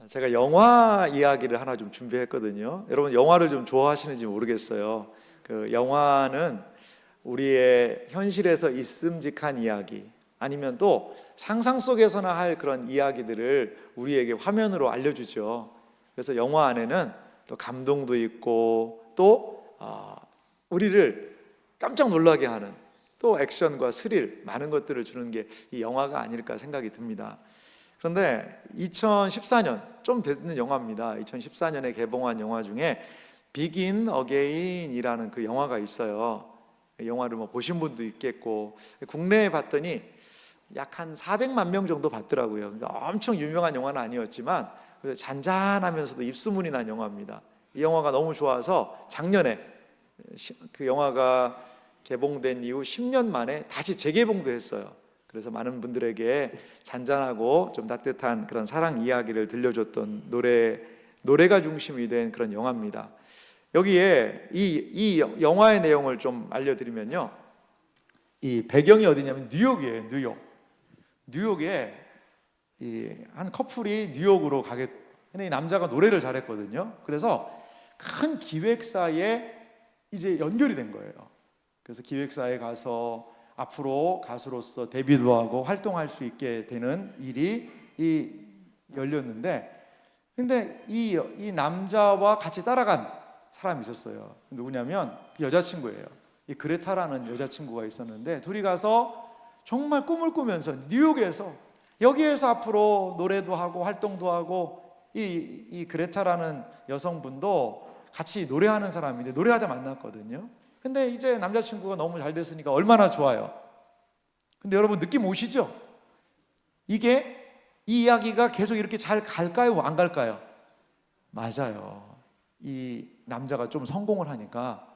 제가 영화 이야기를 하나 좀 준비했거든요. 여러분 영화를 좀 좋아하시는지 모르겠어요. 그 영화는 우리의 현실에서 있음직한 이야기, 아니면 또 상상 속에서나 할 그런 이야기들을 우리에게 화면으로 알려주죠. 그래서 영화 안에는 또 감동도 있고 또 우리를 깜짝 놀라게 하는 또 액션과 스릴, 많은 것들을 주는 게 이 영화가 아닐까 생각이 듭니다. 그런데 2014년, 좀 되는 영화입니다. 2014년에 개봉한 영화 중에 비긴 어게인이라는 그 영화가 있어요. 영화를 뭐 보신 분도 있겠고, 국내에 봤더니 약 한 400만 명 정도 봤더라고요. 그러니까 엄청 유명한 영화는 아니었지만 잔잔하면서도 입소문이 난 영화입니다. 이 영화가 너무 좋아서 작년에 그 영화가 개봉된 이후 10년 만에 다시 재개봉도 했어요. 그래서 많은 분들에게 잔잔하고 좀 따뜻한 그런 사랑 이야기를 들려줬던 노래가 중심이 된 그런 영화입니다. 여기에 이 영화의 내용을 좀 알려드리면요, 이 배경이 어디냐면 뉴욕이에요. 뉴욕에 이 한 커플이 뉴욕으로 근데 이 남자가 노래를 잘했거든요. 그래서 큰 기획사에 이제 연결이 된 거예요. 그래서 기획사에 가서 앞으로 가수로서 데뷔도 하고 활동할 수 있게 되는 일이 열렸는데, 근데 이 남자와 같이 따라간 사람이 있었어요. 누구냐면 그 여자친구예요. 이 그레타라는 여자친구가 있었는데, 둘이 가서 정말 꿈을 꾸면서 뉴욕에서 여기에서 앞으로 노래도 하고 활동도 하고, 이 그레타라는 여성분도 같이 노래하는 사람인데 노래하다 만났거든요. 근데 이제 남자친구가 너무 잘 됐으니까 얼마나 좋아요. 근데 여러분 느낌 오시죠? 이 이야기가 계속 이렇게 잘 갈까요? 안 갈까요? 맞아요. 이 남자가 좀 성공을 하니까,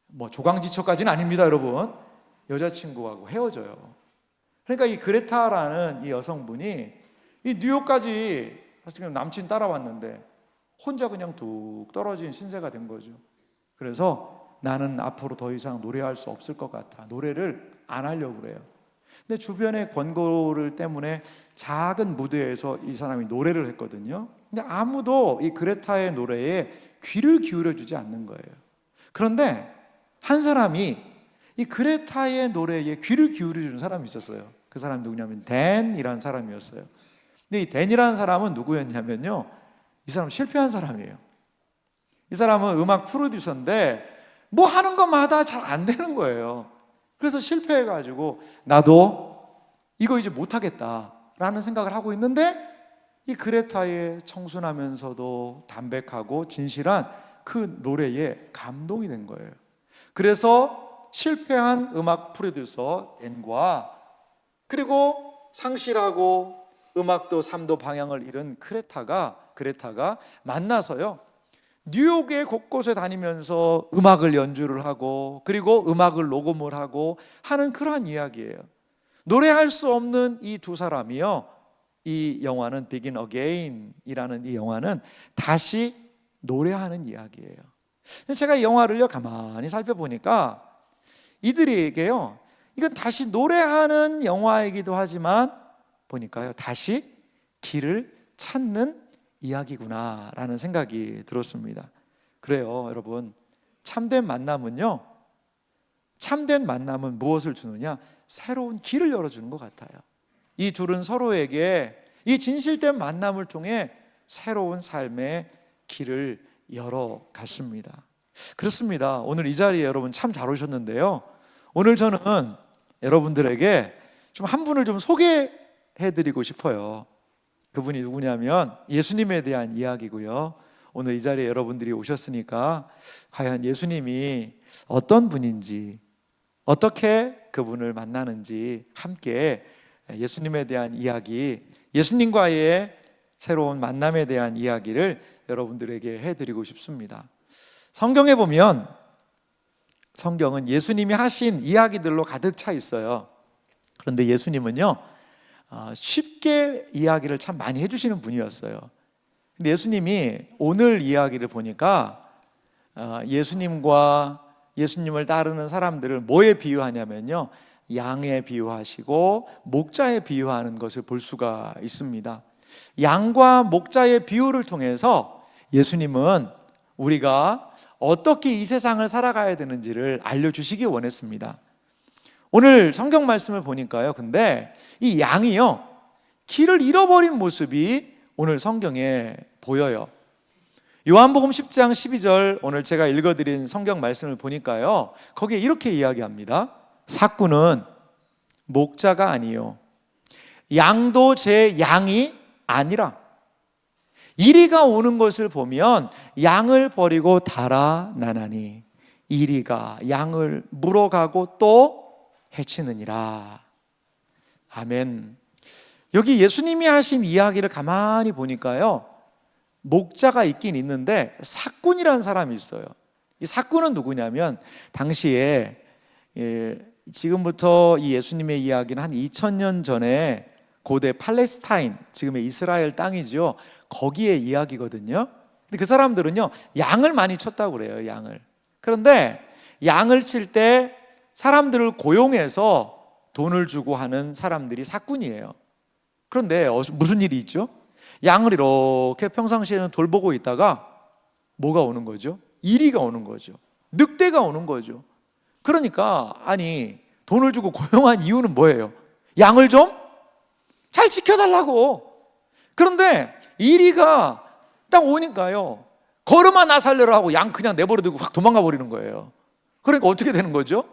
뭐 조강지처까지는 아닙니다, 여러분. 여자친구하고 헤어져요. 그러니까 이 그레타라는 이 여성분이 이 뉴욕까지 사실 남친 따라왔는데 혼자 그냥 뚝 떨어진 신세가 된 거죠. 그래서 나는 앞으로 더 이상 노래할 수 없을 것 같아. 노래를 안 하려고 그래요. 근데 주변의 권고를 때문에 작은 무대에서 이 사람이 노래를 했거든요. 근데 아무도 이 그레타의 노래에 귀를 기울여 주지 않는 거예요. 그런데 한 사람이 이 그레타의 노래에 귀를 기울여 주는 사람이 있었어요. 그 사람이 누구냐면 댄이라는 사람이었어요. 근데 이 댄이라는 사람은 누구였냐면요, 이 사람 실패한 사람이에요. 이 사람은 음악 프로듀서인데 뭐 하는 것마다 잘 안 되는 거예요. 그래서 실패해가지고 나도 이거 이제 못하겠다라는 생각을 하고 있는데, 이 그레타의 청순하면서도 담백하고 진실한 그 노래에 감동이 된 거예요. 그래서 실패한 음악 프로듀서 댄과, 그리고 상실하고 음악도 삶도 방향을 잃은 그레타가 만나서요, 뉴욕의 곳곳에 다니면서 음악을 연주를 하고, 그리고 음악을 녹음을 하고 하는 그러한 이야기예요. 노래할 수 없는 이 두 사람이요, 이 영화는 Begin Again이라는 이 영화는 다시 노래하는 이야기예요. 제가 이 영화를요 가만히 살펴보니까 이들에게요, 이건 다시 노래하는 영화이기도 하지만 보니까요, 다시 길을 찾는 이야기구나라는 생각이 들었습니다. 그래요, 여러분. 참된 만남은 무엇을 주느냐? 새로운 길을 열어주는 것 같아요. 이 둘은 서로에게 이 진실된 만남을 통해 새로운 삶의 길을 열어갔습니다. 그렇습니다. 오늘 이 자리에 여러분 참 잘 오셨는데요, 오늘 저는 여러분들에게 좀 한 분을 좀 소개해드리고 싶어요. 그분이 누구냐면 예수님에 대한 이야기고요. 오늘 이 자리에 여러분들이 오셨으니까 과연 예수님이 어떤 분인지, 어떻게 그분을 만나는지 함께 예수님에 대한 이야기, 예수님과의 새로운 만남에 대한 이야기를 여러분들에게 해드리고 싶습니다. 성경에 보면 성경은 예수님이 하신 이야기들로 가득 차 있어요. 그런데 예수님은요, 쉽게 이야기를 참 많이 해주시는 분이었어요. 근데 예수님이 오늘 이야기를 보니까 예수님을 따르는 사람들을 뭐에 비유하냐면요, 양에 비유하시고 목자에 비유하는 것을 볼 수가 있습니다. 양과 목자의 비유를 통해서 예수님은 우리가 어떻게 이 세상을 살아가야 되는지를 알려주시기 원했습니다. 오늘 성경 말씀을 보니까요, 근데 이 양이요, 길을 잃어버린 모습이 오늘 성경에 보여요. 요한복음 10장 12절, 오늘 제가 읽어드린 성경 말씀을 보니까요, 거기에 이렇게 이야기합니다. 삭구는 목자가 아니요, 양도 제 양이 아니라. 이리가 오는 것을 보면 양을 버리고 달아나나니 이리가 양을 물어가고 또 해치느니라. 아멘. 여기 예수님이 하신 이야기를 가만히 보니까요, 목자가 있긴 있는데 삭군이라는 사람이 있어요. 이 삭군은 누구냐면 당시에 지금부터 이 예수님의 이야기는 한 2000년 전에 고대 팔레스타인, 지금의 이스라엘 땅이죠. 거기에 이야기거든요. 근데 그 사람들은요, 양을 많이 쳤다고 그래요, 양을. 그런데 양을 칠 때 사람들을 고용해서 돈을 주고 하는 사람들이 삭군이에요. 그런데 무슨 일이 있죠? 양을 이렇게 평상시에는 돌보고 있다가 뭐가 오는 거죠? 이리가 오는 거죠. 늑대가 오는 거죠. 그러니까 아니, 돈을 주고 고용한 이유는 뭐예요? 양을 좀 잘 지켜달라고. 그런데 이리가 딱 오니까요, 걸음아 나 살려라 하고 양 그냥 내버려두고 확 도망가 버리는 거예요. 그러니까 어떻게 되는 거죠?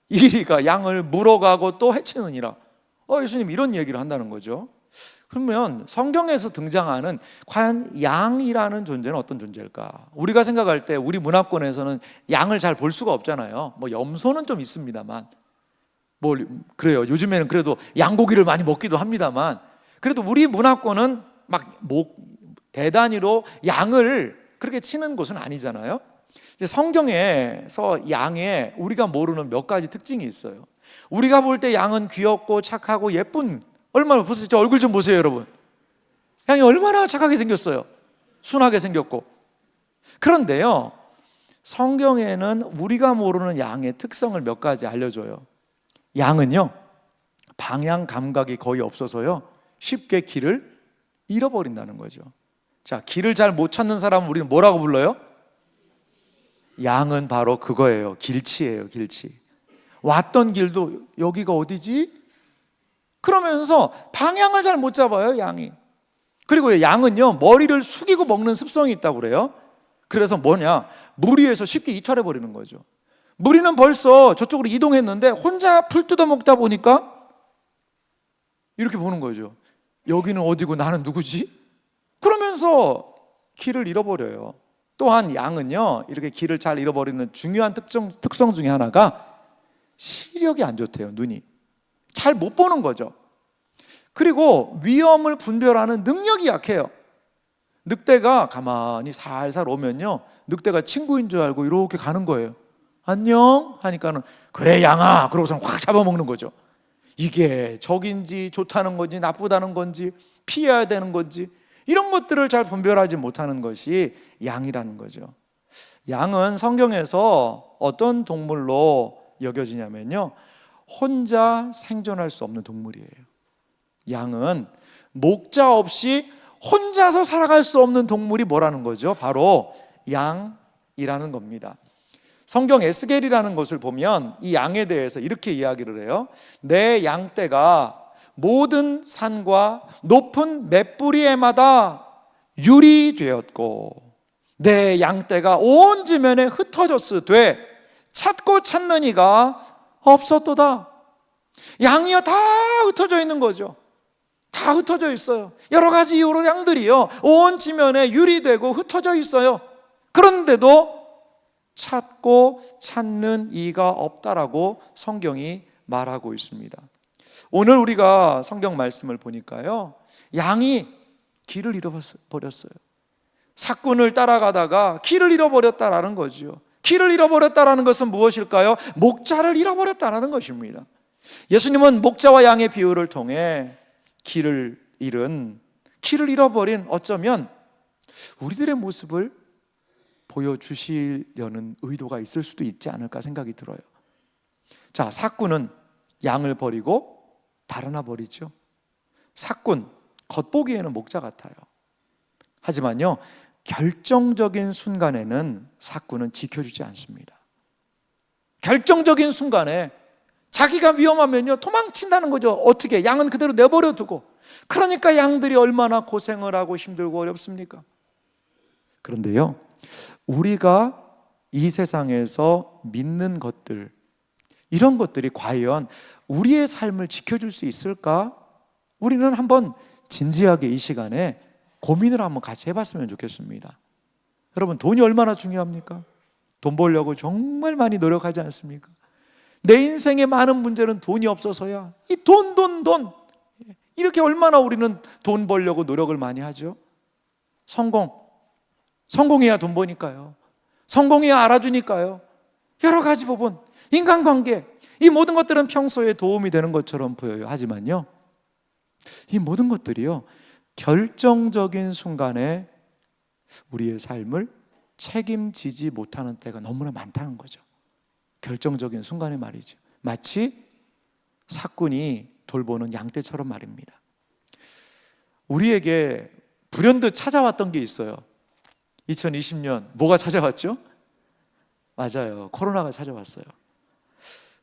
이리가 양을 물어가고 또 해치느니라. 예수님 이런 얘기를 한다는 거죠. 그러면 성경에서 등장하는 과연 양이라는 존재는 어떤 존재일까? 우리가 생각할 때 우리 문화권에서는 양을 잘 볼 수가 없잖아요. 뭐 염소는 좀 있습니다만, 뭐 그래요. 요즘에는 그래도 양고기를 많이 먹기도 합니다만, 그래도 우리 문화권은 막 대단위로 양을 그렇게 치는 곳은 아니잖아요. 이제 성경에서 양에 우리가 모르는 몇 가지 특징이 있어요. 우리가 볼 때 양은 귀엽고 착하고 예쁜, 얼마나 보세요. 저 얼굴 좀 보세요, 여러분. 양이 얼마나 착하게 생겼어요. 순하게 생겼고. 그런데요, 성경에는 우리가 모르는 양의 특성을 몇 가지 알려줘요. 양은요, 방향 감각이 거의 없어서요, 쉽게 길을 잃어버린다는 거죠. 자, 길을 잘 못 찾는 사람은 우리는 뭐라고 불러요? 양은 바로 그거예요. 길치예요, 길치. 왔던 길도 여기가 어디지? 그러면서 방향을 잘 못 잡아요, 양이. 그리고 양은요, 머리를 숙이고 먹는 습성이 있다고 그래요. 그래서 뭐냐? 무리에서 쉽게 이탈해 버리는 거죠. 무리는 벌써 저쪽으로 이동했는데 혼자 풀 뜯어 먹다 보니까 이렇게 보는 거죠. 여기는 어디고 나는 누구지? 그러면서 길을 잃어버려요. 또한 양은요, 이렇게 길을 잘 잃어버리는 중요한 특성 중에 하나가 시력이 안 좋대요. 눈이 잘 못 보는 거죠. 그리고 위험을 분별하는 능력이 약해요. 늑대가 가만히 살살 오면요, 늑대가 친구인 줄 알고 이렇게 가는 거예요. 안녕 하니까는 그래 양아, 그러고서 확 잡아먹는 거죠. 이게 적인지 좋다는 건지 나쁘다는 건지 피해야 되는 건지 이런 것들을 잘 분별하지 못하는 것이 양이라는 거죠. 양은 성경에서 어떤 동물로 여겨지냐면요, 혼자 생존할 수 없는 동물이에요. 양은 목자 없이 혼자서 살아갈 수 없는 동물이 뭐라는 거죠? 바로 양이라는 겁니다. 성경 에스겔이라는 것을 보면 이 양에 대해서 이렇게 이야기를 해요. 내 양떼가 모든 산과 높은 맷뿌리에마다 율이 되었고 내 양떼가 온 지면에 흩어졌으되 찾고 찾는 이가 없었도다. 양이요, 다 흩어져 있는 거죠. 다 흩어져 있어요. 여러 가지 이유로 양들이요, 온 지면에 유리되고 흩어져 있어요. 그런데도 찾고 찾는 이가 없다라고 성경이 말하고 있습니다. 오늘 우리가 성경 말씀을 보니까요, 양이 길을 잃어버렸어요. 삭군을 따라가다가 길을 잃어버렸다라는 거죠. 길을 잃어버렸다라는 것은 무엇일까요? 목자를 잃어버렸다라는 것입니다. 예수님은 목자와 양의 비유를 통해 길을 잃어버린, 어쩌면 우리들의 모습을 보여주시려는 의도가 있을 수도 있지 않을까 생각이 들어요. 자, 삭군은 양을 버리고 달아나 버리죠. 삭군, 겉보기에는 목자 같아요. 하지만요, 결정적인 순간에는 사꾼은 지켜주지 않습니다. 결정적인 순간에 자기가 위험하면요 도망친다는 거죠. 어떻게? 양은 그대로 내버려 두고. 그러니까 양들이 얼마나 고생을 하고 힘들고 어렵습니까? 그런데요, 우리가 이 세상에서 믿는 것들, 이런 것들이 과연 우리의 삶을 지켜줄 수 있을까? 우리는 한번 진지하게 이 시간에 고민을 한번 같이 해봤으면 좋겠습니다. 여러분, 돈이 얼마나 중요합니까? 돈 벌려고 정말 많이 노력하지 않습니까? 내 인생의 많은 문제는 돈이 없어서야. 이 돈 이렇게 얼마나 우리는 돈 벌려고 노력을 많이 하죠. 성공해야 돈 버니까요. 성공해야 알아주니까요. 여러 가지 부분, 인간관계, 이 모든 것들은 평소에 도움이 되는 것처럼 보여요. 하지만요, 이 모든 것들이요 결정적인 순간에 우리의 삶을 책임지지 못하는 때가 너무나 많다는 거죠. 결정적인 순간에 말이죠. 마치 사꾼이 돌보는 양떼처럼 말입니다. 우리에게 불현듯 찾아왔던 게 있어요. 2020년 뭐가 찾아왔죠? 맞아요, 코로나가 찾아왔어요.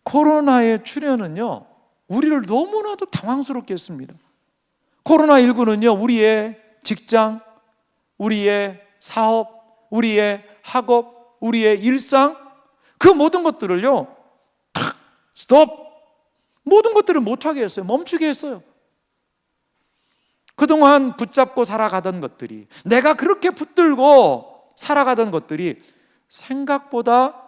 코로나의 출현은요 우리를 너무나도 당황스럽게 했습니다. 코로나19는요 우리의 직장, 우리의 사업, 우리의 학업, 우리의 일상, 그 모든 것들을요 탁 스톱, 모든 것들을 못하게 했어요. 멈추게 했어요. 그동안 붙잡고 살아가던 것들이, 내가 그렇게 붙들고 살아가던 것들이 생각보다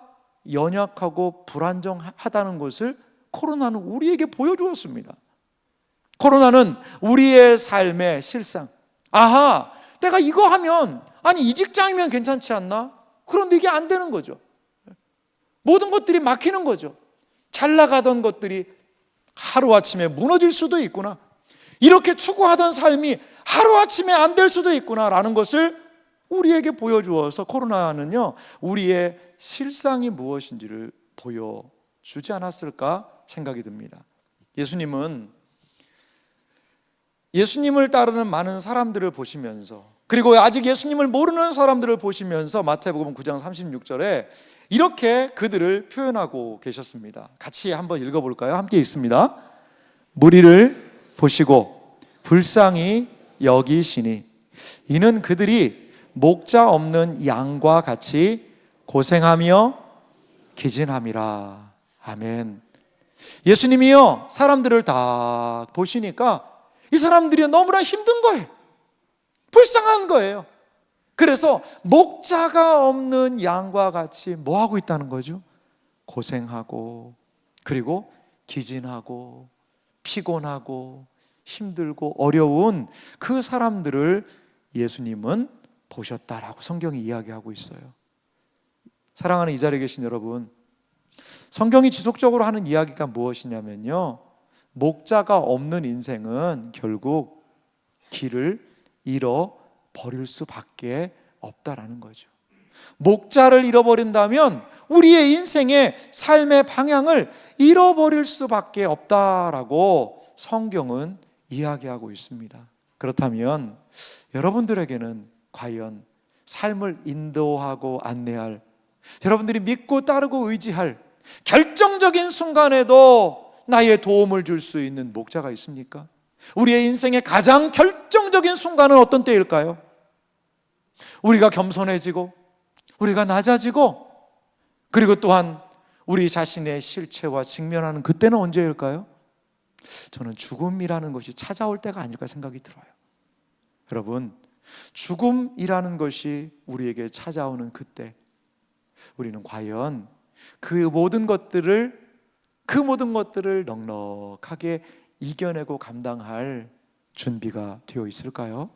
연약하고 불안정하다는 것을 코로나는 우리에게 보여주었습니다. 코로나는 우리의 삶의 실상, 아하, 내가 이거 하면, 아니 이 직장이면 괜찮지 않나? 그런데 이게 안 되는 거죠. 모든 것들이 막히는 거죠. 잘 나가던 것들이 하루아침에 무너질 수도 있구나, 이렇게 추구하던 삶이 하루아침에 안 될 수도 있구나 라는 것을 우리에게 보여주어서 코로나는요 우리의 실상이 무엇인지를 보여주지 않았을까 생각이 듭니다. 예수님을 따르는 많은 사람들을 보시면서, 그리고 아직 예수님을 모르는 사람들을 보시면서 마태복음 9장 36절에 이렇게 그들을 표현하고 계셨습니다. 같이 한번 읽어볼까요? 함께 읽습니다. 무리를 보시고 불쌍히 여기시니 이는 그들이 목자 없는 양과 같이 고생하며 기진함이라. 아멘. 예수님이요 사람들을 다 보시니까 이 사람들이 너무나 힘든 거예요. 불쌍한 거예요. 그래서 목자가 없는 양과 같이 뭐 하고 있다는 거죠? 고생하고, 그리고 기진하고 피곤하고 힘들고 어려운 그 사람들을 예수님은 보셨다라고 성경이 이야기하고 있어요. 사랑하는 이 자리에 계신 여러분, 성경이 지속적으로 하는 이야기가 무엇이냐면요, 목자가 없는 인생은 결국 길을 잃어버릴 수밖에 없다라는 거죠. 목자를 잃어버린다면 우리의 인생의 삶의 방향을 잃어버릴 수밖에 없다라고 성경은 이야기하고 있습니다. 그렇다면 여러분들에게는 과연 삶을 인도하고 안내할, 여러분들이 믿고 따르고 의지할 결정적인 순간에도 나의 도움을 줄 수 있는 목자가 있습니까? 우리의 인생의 가장 결정적인 순간은 어떤 때일까요? 우리가 겸손해지고 우리가 낮아지고, 그리고 또한 우리 자신의 실체와 직면하는 그때는 언제일까요? 저는 죽음이라는 것이 찾아올 때가 아닐까 생각이 들어요. 여러분, 죽음이라는 것이 우리에게 찾아오는 그때, 우리는 과연 그 모든 것들을 넉넉하게 이겨내고 감당할 준비가 되어 있을까요?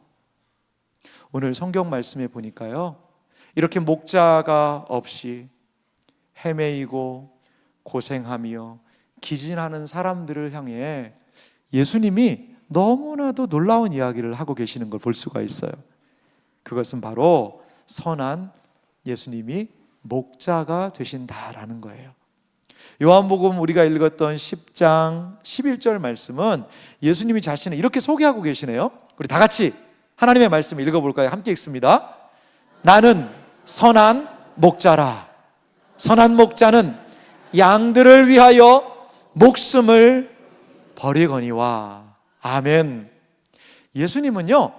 오늘 성경 말씀에 보니까요, 이렇게 목자가 없이 헤매이고 고생하며 기진하는 사람들을 향해 예수님이 너무나도 놀라운 이야기를 하고 계시는 걸 볼 수가 있어요. 그것은 바로 선한 예수님이 목자가 되신다라는 거예요. 요한복음 우리가 읽었던 10장 11절 말씀은 예수님이 자신을 이렇게 소개하고 계시네요. 우리 다 같이 하나님의 말씀을 읽어볼까요? 함께 읽습니다. 나는 선한 목자라. 선한 목자는 양들을 위하여 목숨을 버리거니와. 아멘. 예수님은요,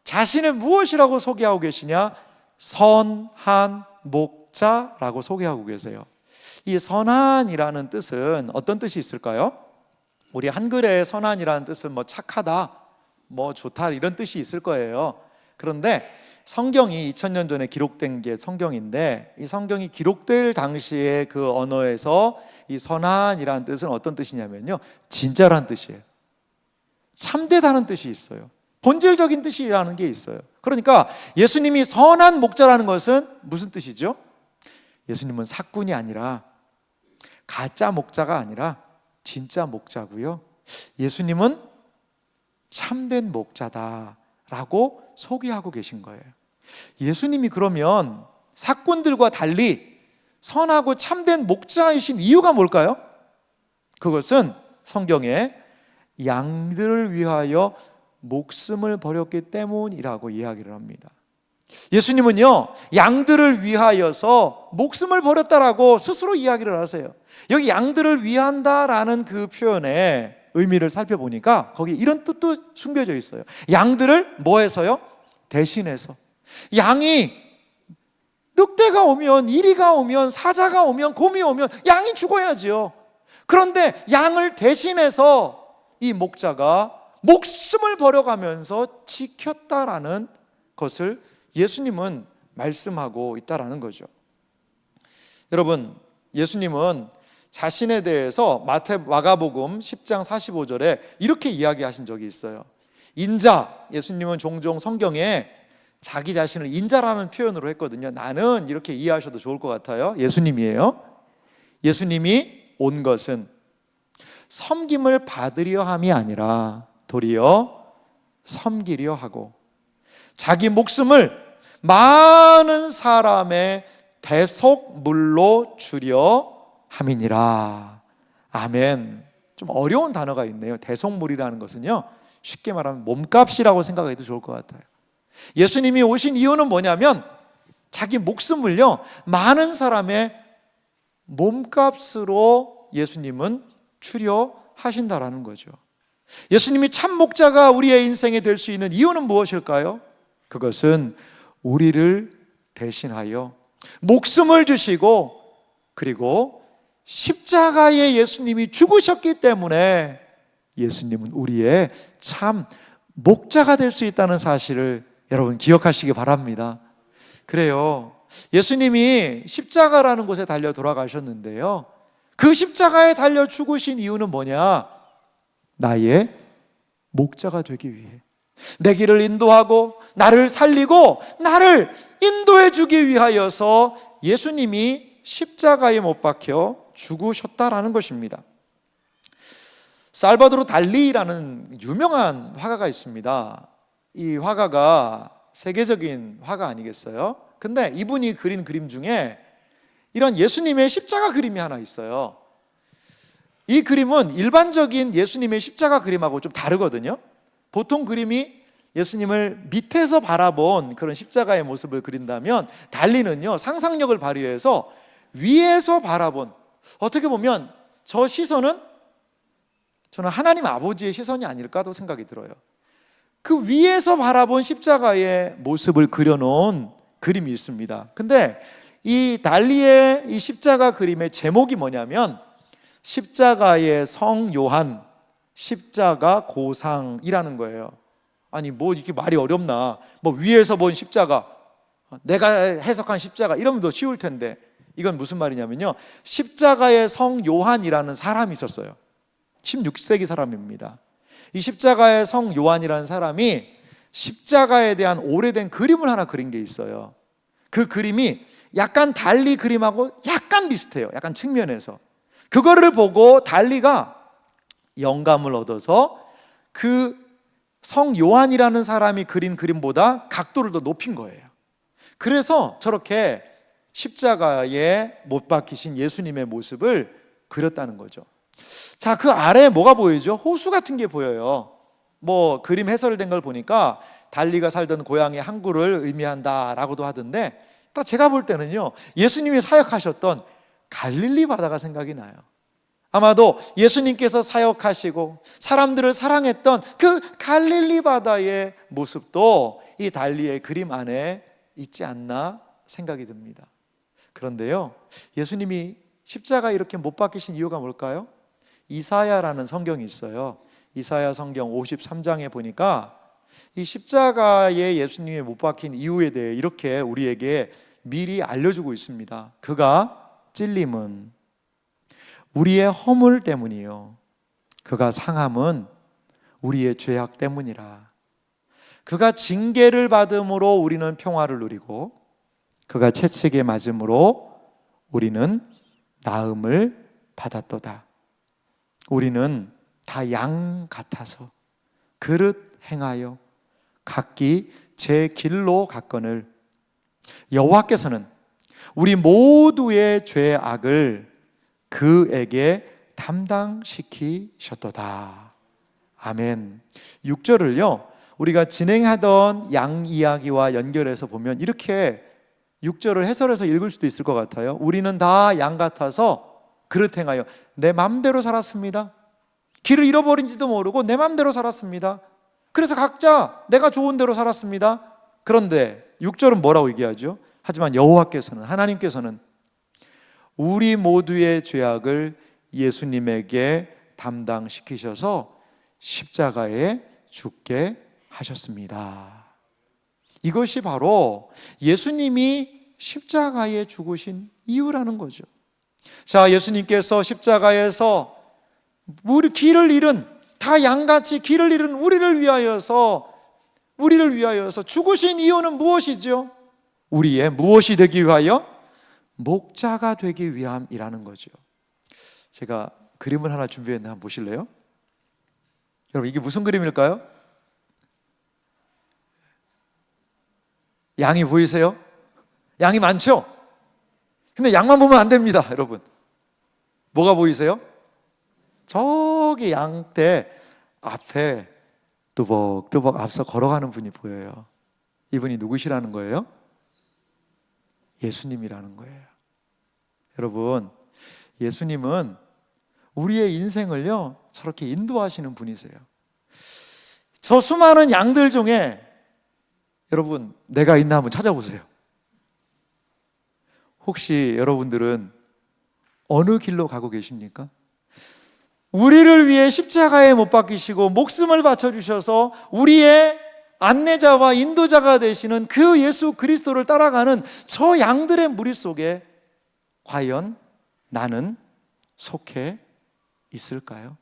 자신을 무엇이라고 소개하고 계시냐? 선한 목자라고 소개하고 계세요. 이 선한이라는 뜻은 어떤 뜻이 있을까요? 우리 한글에 선한이라는 뜻은 뭐 착하다, 뭐 좋다 이런 뜻이 있을 거예요. 그런데 성경이 2000년 전에 기록된 게 성경인데, 이 성경이 기록될 당시에 그 언어에서 이 선한이라는 뜻은 어떤 뜻이냐면요, 진짜란 뜻이에요. 참되다는 뜻이 있어요. 본질적인 뜻이라는 게 있어요. 그러니까 예수님이 선한 목자라는 것은 무슨 뜻이죠? 예수님은 사꾼이 아니라, 가짜 목자가 아니라 진짜 목자고요, 예수님은 참된 목자다라고 소개하고 계신 거예요. 예수님이 그러면 사꾼들과 달리 선하고 참된 목자이신 이유가 뭘까요? 그것은 성경에 양들을 위하여 목숨을 버렸기 때문이라고 이야기를 합니다. 예수님은요, 양들을 위하여서 목숨을 버렸다라고 스스로 이야기를 하세요. 여기 양들을 위한다라는 그 표현의 의미를 살펴보니까 거기 이런 뜻도 숨겨져 있어요. 양들을 뭐 해서요? 대신해서. 양이 늑대가 오면, 이리가 오면, 사자가 오면, 곰이 오면 양이 죽어야죠. 그런데 양을 대신해서 이 목자가 목숨을 버려가면서 지켰다라는 것을 예수님은 말씀하고 있다라는 거죠. 여러분, 예수님은 자신에 대해서 마가복음 10장 45절에 이렇게 이야기하신 적이 있어요. 인자, 예수님은 종종 성경에 자기 자신을 인자라는 표현으로 했거든요. 나는 이렇게 이해하셔도 좋을 것 같아요. 예수님이에요. 예수님이 온 것은 섬김을 받으려 함이 아니라 도리어 섬기려 하고 자기 목숨을 많은 사람의 대속물로 주려 함이니라. 아멘. 좀 어려운 단어가 있네요. 대속물이라는 것은요, 쉽게 말하면 몸값이라고 생각해도 좋을 것 같아요. 예수님이 오신 이유는 뭐냐면 자기 목숨을요, 많은 사람의 몸값으로 예수님은 추려 하신다라는 거죠. 예수님이 참 목자가 우리의 인생에 될 수 있는 이유는 무엇일까요? 그것은 우리를 대신하여 목숨을 주시고, 그리고 십자가에 예수님이 죽으셨기 때문에 예수님은 우리의 참 목자가 될 수 있다는 사실을 여러분 기억하시기 바랍니다. 그래요, 예수님이 십자가라는 곳에 달려 돌아가셨는데요, 그 십자가에 달려 죽으신 이유는 뭐냐? 나의 목자가 되기 위해, 내 길을 인도하고 나를 살리고 나를 인도해 주기 위하여서 예수님이 십자가에 못 박혀 죽으셨다라는 것입니다. 살바도르 달리라는 유명한 화가가 있습니다. 이 화가가 세계적인 화가 아니겠어요? 근데 이분이 그린 그림 중에 이런 예수님의 십자가 그림이 하나 있어요. 이 그림은 일반적인 예수님의 십자가 그림하고 좀 다르거든요. 보통 그림이 예수님을 밑에서 바라본 그런 십자가의 모습을 그린다면, 달리는요, 상상력을 발휘해서 위에서 바라본, 어떻게 보면 저 시선은 저는 하나님 아버지의 시선이 아닐까도 생각이 들어요. 그 위에서 바라본 십자가의 모습을 그려놓은 그림이 있습니다. 근데 이 달리의 이 십자가 그림의 제목이 뭐냐면 십자가의 성 요한 십자가 고상이라는 거예요. 아니 뭐 이렇게 말이 어렵나, 뭐 위에서 본 십자가, 내가 해석한 십자가 이러면 더 쉬울 텐데, 이건 무슨 말이냐면요, 십자가의 성 요한이라는 사람이 있었어요. 16세기 사람입니다. 이 십자가의 성 요한이라는 사람이 십자가에 대한 오래된 그림을 하나 그린 게 있어요. 그 그림이 약간 달리 그림하고 약간 비슷해요. 약간 측면에서. 그거를 보고 달리가 영감을 얻어서 그 성 요한이라는 사람이 그린 그림보다 각도를 더 높인 거예요. 그래서 저렇게 십자가에 못 박히신 예수님의 모습을 그렸다는 거죠. 자, 그 아래에 뭐가 보이죠? 호수 같은 게 보여요. 뭐 그림 해설된 걸 보니까 달리가 살던 고향의 항구를 의미한다라고도 하던데, 딱 제가 볼 때는요, 예수님이 사역하셨던 갈릴리 바다가 생각이 나요. 아마도 예수님께서 사역하시고 사람들을 사랑했던 그 갈릴리 바다의 모습도 이 달리의 그림 안에 있지 않나 생각이 듭니다. 그런데요, 예수님이 십자가에 이렇게 못 박히신 이유가 뭘까요? 이사야라는 성경이 있어요. 이사야 성경 53장에 보니까 이 십자가에 예수님이 못 박힌 이유에 대해 이렇게 우리에게 미리 알려주고 있습니다. 그가 찔림은 우리의 허물 때문이요, 그가 상함은 우리의 죄악 때문이라. 그가 징계를 받음으로 우리는 평화를 누리고 그가 채찍에 맞음으로 우리는 나음을 받았도다. 우리는 다 양 같아서 그릇 행하여 각기 제 길로 갔거늘 여호와께서는 우리 모두의 죄악을 그에게 담당시키셨도다. 아멘. 6절을요, 우리가 진행하던 양 이야기와 연결해서 보면 이렇게 6절을 해설해서 읽을 수도 있을 것 같아요. 우리는 다 양 같아서 그릇 행하여 내 맘대로 살았습니다. 길을 잃어버린지도 모르고 내 맘대로 살았습니다. 그래서 각자 내가 좋은 대로 살았습니다. 그런데 6절은 뭐라고 얘기하죠? 하지만 여호와께서는, 하나님께서는 우리 모두의 죄악을 예수님에게 담당시키셔서 십자가에 죽게 하셨습니다. 이것이 바로 예수님이 십자가에 죽으신 이유라는 거죠. 자, 예수님께서 십자가에서 우리 길을 잃은, 다 양같이 길을 잃은 우리를 위하여서 죽으신 이유는 무엇이죠? 우리의 무엇이 되기 위하여? 목자가 되기 위함이라는 거죠. 제가 그림을 하나 준비했는데 한번 보실래요? 여러분, 이게 무슨 그림일까요? 양이 보이세요? 양이 많죠? 근데 양만 보면 안 됩니다, 여러분. 뭐가 보이세요? 저기 양떼 앞에 뚜벅뚜벅 앞서 걸어가는 분이 보여요. 이분이 누구시라는 거예요? 예수님이라는 거예요. 여러분, 예수님은 우리의 인생을요, 저렇게 인도하시는 분이세요. 저 수많은 양들 중에 여러분, 내가 있나 한번 찾아보세요. 혹시 여러분들은 어느 길로 가고 계십니까? 우리를 위해 십자가에 못 박히시고 목숨을 바쳐주셔서 우리의 안내자와 인도자가 되시는 그 예수 그리스도를 따라가는 저 양들의 무리 속에 과연 나는 속해 있을까요?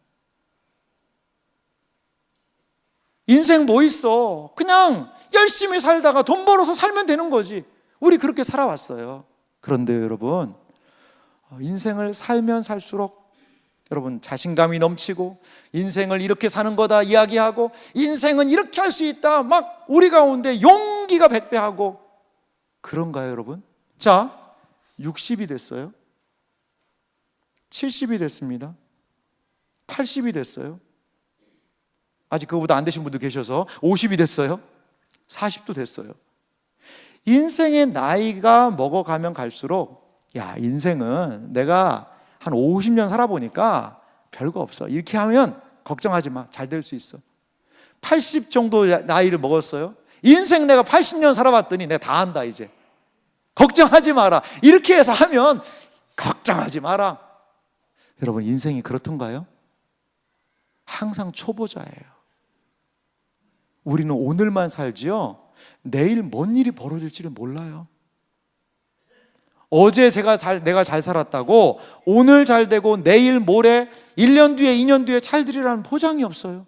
인생 뭐 있어? 그냥 열심히 살다가 돈 벌어서 살면 되는 거지. 우리 그렇게 살아왔어요. 그런데 여러분, 인생을 살면 살수록 여러분 자신감이 넘치고 인생을 이렇게 사는 거다 이야기하고 인생은 이렇게 할 수 있다 막 우리 가운데 용기가 백배하고 그런가요, 여러분? 자, 60이 됐어요. 70이 됐습니다. 80이 됐어요. 아직 그거보다 안 되신 분도 계셔서 50이 됐어요. 40도 됐어요. 인생의 나이가 먹어가면 갈수록 야, 인생은 내가 한 50년 살아보니까 별거 없어. 이렇게 하면 걱정하지 마. 잘 될 수 있어. 80 정도 나이를 먹었어요. 인생 내가 80년 살아봤더니 내가 다 안다 이제. 걱정하지 마라. 이렇게 해서 하면 걱정하지 마라. 여러분, 인생이 그렇던가요? 항상 초보자예요. 우리는 오늘만 살지요, 내일 뭔 일이 벌어질지를 몰라요. 어제 내가 잘 살았다고 오늘 잘 되고 내일 모레 1년 뒤에 2년 뒤에 잘 되리라는 보장이 없어요.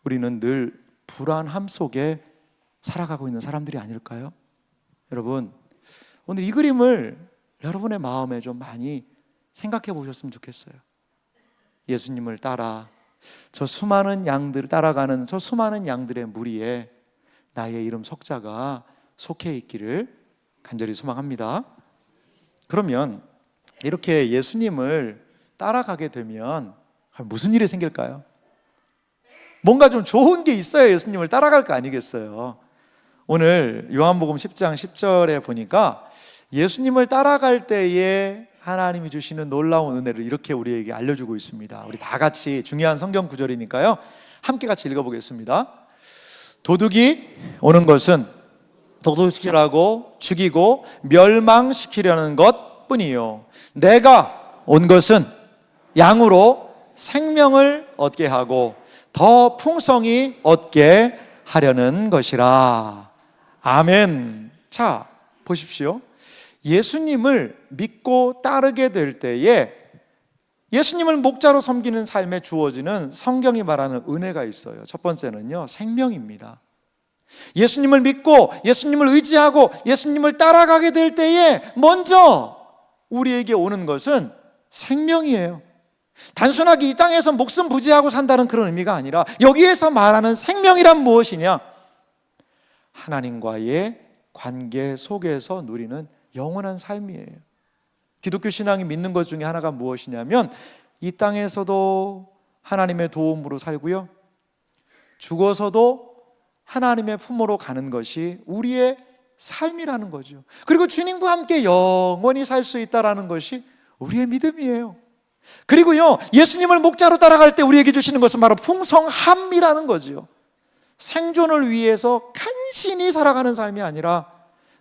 우리는 늘 불안함 속에 살아가고 있는 사람들이 아닐까요? 여러분, 오늘 이 그림을 여러분의 마음에 좀 많이 생각해 보셨으면 좋겠어요. 예수님을 따라 저 수많은 양들을 따라가는 저 수많은 양들의 무리에 나의 이름 석자가 속해 있기를 간절히 소망합니다. 그러면 이렇게 예수님을 따라가게 되면 무슨 일이 생길까요? 뭔가 좀 좋은 게 있어야 예수님을 따라갈 거 아니겠어요? 오늘 요한복음 10장 10절에 보니까 예수님을 따라갈 때에 하나님이 주시는 놀라운 은혜를 이렇게 우리에게 알려주고 있습니다. 우리 다 같이 중요한 성경 구절이니까요, 함께 같이 읽어보겠습니다. 도둑이 오는 것은 도둑질하고 죽이고 멸망시키려는 것뿐이요, 내가 온 것은 양으로 생명을 얻게 하고 더 풍성히 얻게 하려는 것이라. 아멘. 자, 보십시오. 예수님을 믿고 따르게 될 때에 예수님을 목자로 섬기는 삶에 주어지는 성경이 말하는 은혜가 있어요. 첫 번째는요, 생명입니다. 예수님을 믿고 예수님을 의지하고 예수님을 따라가게 될 때에 먼저 우리에게 오는 것은 생명이에요. 단순하게 이 땅에서 목숨 부지하고 산다는 그런 의미가 아니라 여기에서 말하는 생명이란 무엇이냐? 하나님과의 관계 속에서 누리는 영원한 삶이에요. 기독교 신앙이 믿는 것 중에 하나가 무엇이냐면 이 땅에서도 하나님의 도움으로 살고요, 죽어서도 하나님의 품으로 가는 것이 우리의 삶이라는 거죠. 그리고 주님과 함께 영원히 살 수 있다는 것이 우리의 믿음이에요. 그리고요, 예수님을 목자로 따라갈 때 우리에게 주시는 것은 바로 풍성함이라는 거죠. 생존을 위해서 간신히 살아가는 삶이 아니라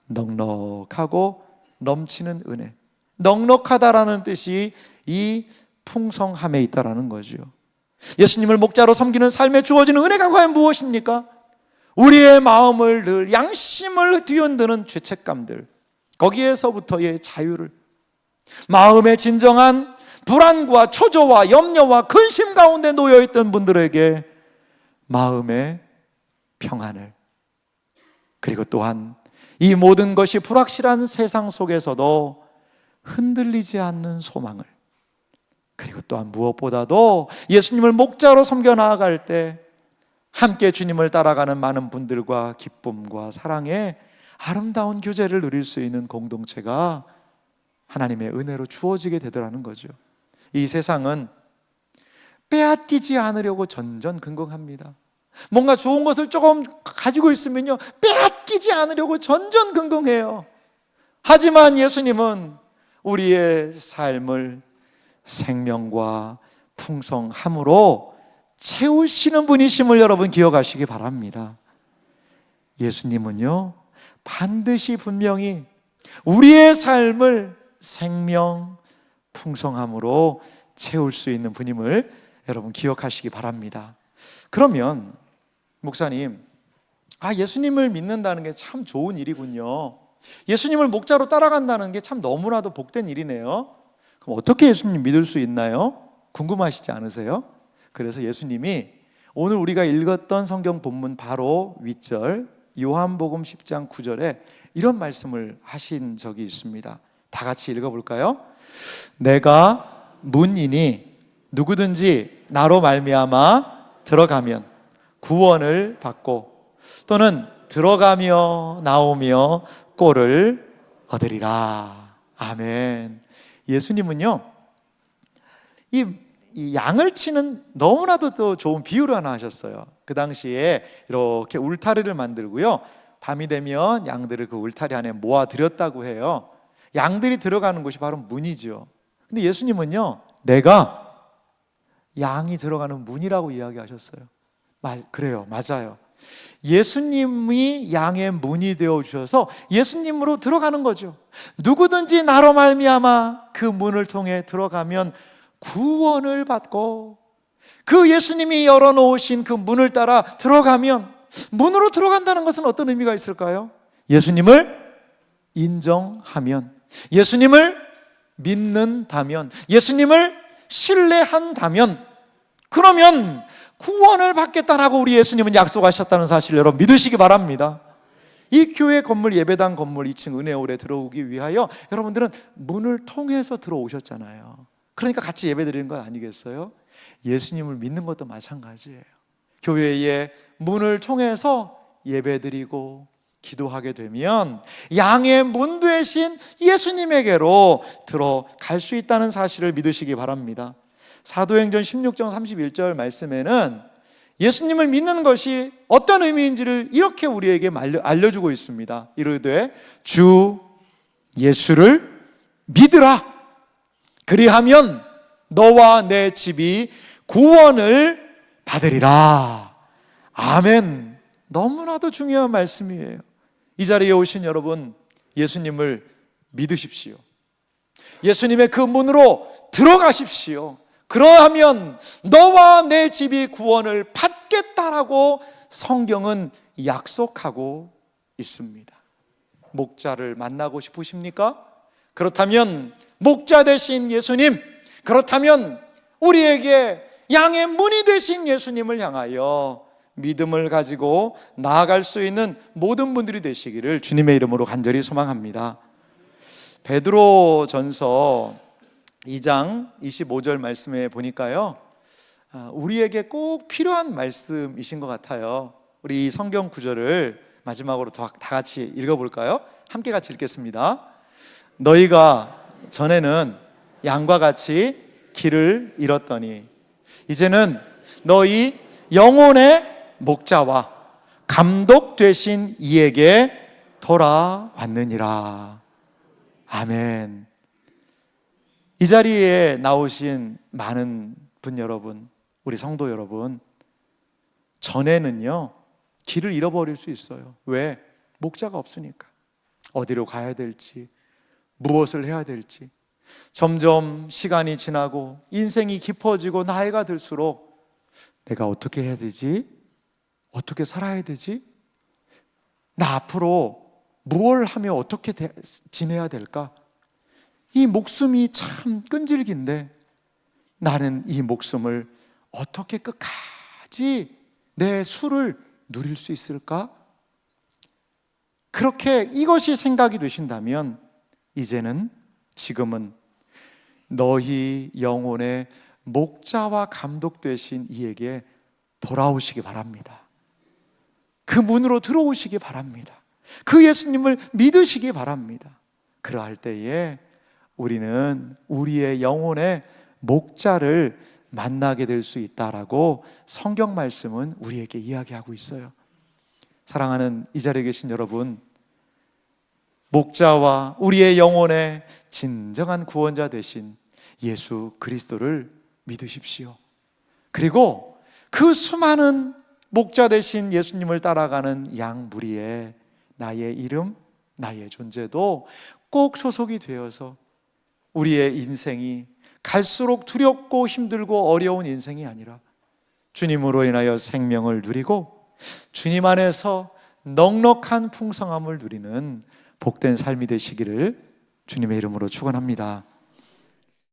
넉넉하고 넘치는 은혜, 넉넉하다라는 뜻이 이 풍성함에 있다라는 거죠. 예수님을 목자로 섬기는 삶에 주어지는 은혜가 과연 무엇입니까? 우리의 마음을 늘 양심을 뒤흔드는 죄책감들, 거기에서부터의 자유를, 마음의 진정한 불안과 초조와 염려와 근심 가운데 놓여있던 분들에게 마음의 평안을, 그리고 또한 이 모든 것이 불확실한 세상 속에서도 흔들리지 않는 소망을, 그리고 또한 무엇보다도 예수님을 목자로 섬겨 나아갈 때 함께 주님을 따라가는 많은 분들과 기쁨과 사랑의 아름다운 교제를 누릴 수 있는 공동체가 하나님의 은혜로 주어지게 되더라는 거죠. 이 세상은 빼앗기지 않으려고 전전긍긍합니다. 뭔가 좋은 것을 조금 가지고 있으면요, 빼앗기지 않으려고 전전긍긍해요. 하지만 예수님은 우리의 삶을 생명과 풍성함으로 채우시는 분이심을 여러분 기억하시기 바랍니다. 예수님은요, 반드시 분명히 우리의 삶을 생명, 풍성함으로 채울 수 있는 분임을 여러분 기억하시기 바랍니다. 그러면 목사님, 예수님을 믿는다는 게 참 좋은 일이군요. 예수님을 목자로 따라간다는 게 참 너무나도 복된 일이네요. 그럼 어떻게 예수님 믿을 수 있나요? 궁금하시지 않으세요? 그래서 예수님이 오늘 우리가 읽었던 성경 본문 바로 윗절 요한복음 10장 9절에 이런 말씀을 하신 적이 있습니다. 다 같이 읽어볼까요? 내가 문이니 누구든지 나로 말미암아 들어가면 구원을 받고 또는 들어가며 나오며 꼴을 얻으리라. 아멘. 예수님은요, 이 양을 치는 너무나도 또 좋은 비유를 하나 하셨어요. 그 당시에 이렇게 울타리를 만들고요, 밤이 되면 양들을 그 울타리 안에 모아들였다고 해요. 양들이 들어가는 곳이 바로 문이죠. 근데 예수님은요, 내가 양이 들어가는 문이라고 이야기하셨어요. 그래요, 맞아요. 예수님이 양의 문이 되어 주셔서 예수님으로 들어가는 거죠. 누구든지 나로 말미암아 그 문을 통해 들어가면 구원을 받고, 그 예수님이 열어놓으신 그 문을 따라 들어가면, 문으로 들어간다는 것은 어떤 의미가 있을까요? 예수님을 인정하면, 예수님을 믿는다면, 예수님을 신뢰한다면, 그러면 구원을 받겠다라고 우리 예수님은 약속하셨다는 사실을 여러분 믿으시기 바랍니다. 이 교회 건물, 예배당 건물 2층 은혜홀에 들어오기 위하여 여러분들은 문을 통해서 들어오셨잖아요. 그러니까 같이 예배 드리는 건 아니겠어요? 예수님을 믿는 것도 마찬가지예요. 교회의 문을 통해서 예배 드리고 기도하게 되면 양의 문 되신 예수님에게로 들어갈 수 있다는 사실을 믿으시기 바랍니다. 사도행전 16장 31절 말씀에는 예수님을 믿는 것이 어떤 의미인지를 이렇게 우리에게 알려주고 있습니다. 이르되 주 예수를 믿으라. 그리하면 너와 내 집이 구원을 받으리라. 아멘. 너무나도 중요한 말씀이에요. 이 자리에 오신 여러분, 예수님을 믿으십시오. 예수님의 그 문으로 들어가십시오. 그러하면 너와 내 집이 구원을 받겠다라고 성경은 약속하고 있습니다. 목자를 만나고 싶으십니까? 그렇다면 목자 되신 예수님, 그렇다면 우리에게 양의 문이 되신 예수님을 향하여 믿음을 가지고 나아갈 수 있는 모든 분들이 되시기를 주님의 이름으로 간절히 소망합니다. 베드로전서 2장 25절 말씀에 보니까요, 우리에게 꼭 필요한 말씀이신 것 같아요. 우리 이 성경 구절을 마지막으로 다 같이 읽어볼까요? 함께 같이 읽겠습니다. 너희가 전에는 양과 같이 길을 잃었더니 이제는 너희 영혼의 목자와 감독 되신 이에게 돌아왔느니라. 아멘. 이 자리에 나오신 많은 분 여러분, 우리 성도 여러분, 전에는요 길을 잃어버릴 수 있어요. 왜? 목자가 없으니까. 어디로 가야 될지, 무엇을 해야 될지. 점점 시간이 지나고 인생이 깊어지고 나이가 들수록 내가 어떻게 해야 되지? 어떻게 살아야 되지? 나 앞으로 무엇을 하며 어떻게 지내야 될까? 이 목숨이 참 끈질긴데 나는 이 목숨을 어떻게 끝까지 내 수를 누릴 수 있을까? 그렇게 이것이 생각이 되신다면 이제는 지금은 너희 영혼의 목자와 감독 되신 이에게 돌아오시기 바랍니다. 그 문으로 들어오시기 바랍니다. 그 예수님을 믿으시기 바랍니다. 그러할 때에 우리는 우리의 영혼의 목자를 만나게 될 수 있다라고 성경 말씀은 우리에게 이야기하고 있어요. 사랑하는 이 자리에 계신 여러분, 목자와 우리의 영혼의 진정한 구원자 되신 예수 그리스도를 믿으십시오. 그리고 그 수많은 목자 되신 예수님을 따라가는 양 무리에 나의 이름, 나의 존재도 꼭 소속이 되어서 우리의 인생이 갈수록 두렵고 힘들고 어려운 인생이 아니라 주님으로 인하여 생명을 누리고 주님 안에서 넉넉한 풍성함을 누리는 복된 삶이 되시기를 주님의 이름으로 축원합니다.